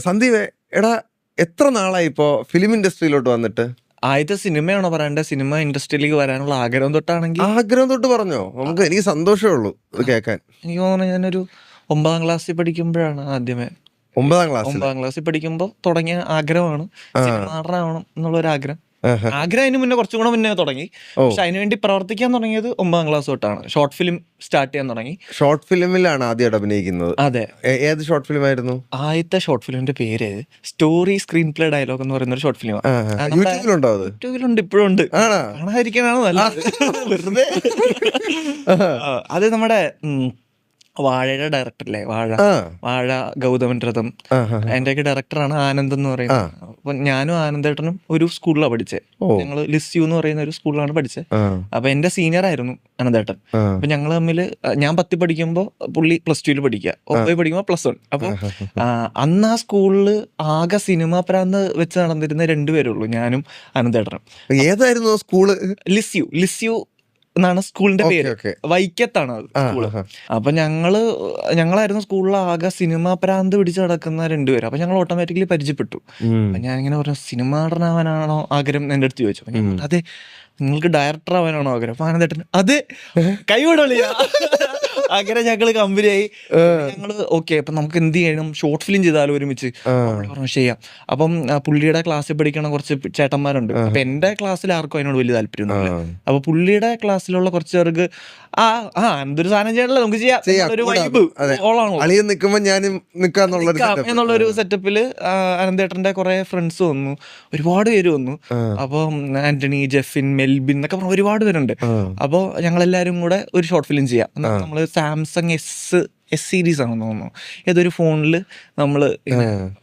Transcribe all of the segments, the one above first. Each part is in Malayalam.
സന്ദീപ്, എടാ, എത്ര നാളായി ഇപ്പോ ഫിലിം ഇൻഡസ്ട്രിയിലോട്ട് വന്നിട്ട്? ആദ്യത്തെ സിനിമയാണോ പറയണ്ടേ? സിനിമ ഇൻഡസ്ട്രിയിലേക്ക് വരാനുള്ള ആഗ്രഹം തൊട്ടാണെങ്കിൽ ആഗ്രഹം തൊട്ട് പറഞ്ഞോ? എനിക്ക് സന്തോഷമേ ഉള്ളൂ ഇത് കേൾക്കാൻ. എനിക്ക് തോന്നുന്നു ഞാനൊരു 9ാം ക്ലാസ്സിൽ പഠിക്കുമ്പോഴാണ് ആദ്യമേ. 9ാം ക്ലാസ്സിൽ പഠിക്കുമ്പോൾ തുടങ്ങിയ ആഗ്രഹമാണ് സിനിമ നടനാവണം എന്നുള്ളൊരു ആഗ്രഹം. ആഗ്രഹം അതിന് മുന്നേ കുറച്ചും കൂടെ മുന്നേ തുടങ്ങി. പക്ഷെ അതിനുവേണ്ടി പ്രവർത്തിക്കാൻ തുടങ്ങിയത് 9ാം ക്ലാസ് തൊട്ടാണ്. ഷോർട്ട് ഫിലിം സ്റ്റാർട്ട് ചെയ്യാൻ തുടങ്ങി. ഷോർട്ട് ഫിലിമിലാണ് ആദ്യമായിട്ട് അഭിനയിക്കുന്നത്? അതെ. ഏത് ഷോർട്ട് ഫിലിം ആയിരുന്നു? ആദ്യത്തെ ഷോർട്ട് ഫിലിമിന്റെ പേര് സ്റ്റോറി സ്ക്രീൻ പ്ലേ ഡയലോഗ് എന്ന് പറയുന്ന ഒരു ഷോർട്ട് ഫിലിമാണ്. യൂട്യൂബിലുണ്ടോ അത്? യൂട്യൂബിലുണ്ട്, ഇപ്പോഴും ഉണ്ട്. കാണാതിരിക്കാനാണ് നല്ലത്. വെറുതെ. അത് നമ്മുടെ വാഴയുടെ ഡയറക്ടറല്ലേ? വാഴ ഗൗതമൻ രഥം, അതിന്റെയൊക്കെ ഡയറക്ടറാണ് ആനന്ദ് എന്ന് പറയുന്നത്. അപ്പൊ ഞാനും ആനന്ദേട്ടനും ഒരു സ്കൂളിലാണ് പഠിച്ചത്. ഞങ്ങള് ലിസ്യു എന്ന് പറയുന്ന ഒരു സ്കൂളിലാണ് പഠിച്ചത്. അപ്പൊ എന്റെ സീനിയർ ആയിരുന്നു ആനന്ദേട്ടൻ. അപ്പൊ ഞങ്ങൾ തമ്മിൽ, ഞാൻ 10 പഠിക്കുമ്പോ പുള്ളി +2 പഠിക്കുക, 9 പഠിക്കുമ്പോ +1. അപ്പൊ അന്ന് ആ സ്കൂളില് ആകെ സിനിമ പ്രാന്ത് വെച്ച് നടന്നിരുന്ന 2 പേരുള്ളൂ, ഞാനും ആനന്ദേട്ടനും. ഏതായിരുന്നു സ്കൂള്? ലിസ്യു എന്നാണ് സ്കൂളിന്റെ പേര്. വൈക്കത്താണ് സ്കൂള്. അപ്പൊ ഞങ്ങളായിരുന്നു സ്കൂളിൽ ആകെ സിനിമ പ്രാന്ത് പിടിച്ച് നടക്കുന്ന 2 പേര്. അപ്പൊ ഞങ്ങൾ ഓട്ടോമാറ്റിക്കലി പരിചയപ്പെട്ടു. അപ്പൊ ഞാനിങ്ങനെ പറഞ്ഞു, സിനിമ നടനാവാനാണോ ആഗ്രഹം എന്റെ അടുത്ത് ചോദിച്ചു. അപ്പൊ അതെ. നിങ്ങൾക്ക് ഡയറക്ടർ ആവാനാണോ ആഗ്രഹം? അപ്പൊ ആനന്ദേട്ടൻ അതെ, കൈവിടളിയാ. അങ്ങനെ ഞങ്ങള് കമ്പനിയായി. ഞങ്ങള് ഓക്കെ, അപ്പൊ നമുക്ക് എന്ത് ചെയ്യണം, ഷോർട്ട് ഫിലിം ചെയ്താലും ഒരുമിച്ച്. പറഞ്ഞു ചെയ്യാം. അപ്പം പുള്ളിയുടെ ക്ലാസ്സിൽ പഠിക്കണ കുറച്ച് ചേട്ടന്മാരുണ്ട്. അപ്പൊ എന്റെ ക്ലാസ്സിൽ ആർക്കും അതിനോട് വലിയ താല്പര്യമൊന്നുമില്ല. അപ്പൊ പുള്ളിയുടെ ക്ലാസ്സിലുള്ള കുറച്ച് പേർക്ക് എന്തൊരു സാധനം ചെയ്യണല്ലോ, നമുക്ക് ചെയ്യാം, ഒരു വൈബ് എന്നുള്ളൊരു സെറ്റപ്പില് അനന്തേട്ടന്റെ കുറെ ഫ്രണ്ട്സ് വന്നു, ഒരുപാട് പേര് വന്നു. അപ്പൊ ആന്റണി, ജെഫിൻ, മെൽബിൻ എന്നൊക്കെ പറഞ്ഞ ഒരുപാട് പേരുണ്ട്. അപ്പോൾ ഞങ്ങളെല്ലാരും കൂടെ ഒരു ഷോർട്ട് ഫിലിം ചെയ്യാം. നമ്മള് സാംസങ് എസ് സീരീസ് ആണെന്ന് തോന്നുന്നു, ഏതൊരു ഫോണില് നമ്മള്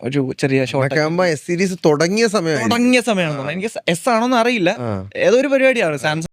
ഒരു ചെറിയ ഷോർട്ട് തുടങ്ങിയ സമയമാണെന്ന് തോന്നുന്നു. എനിക്ക് എസ് ആണോന്ന് അറിയില്ല, ഏതൊരു പരിപാടിയാണ്. സാംസങ്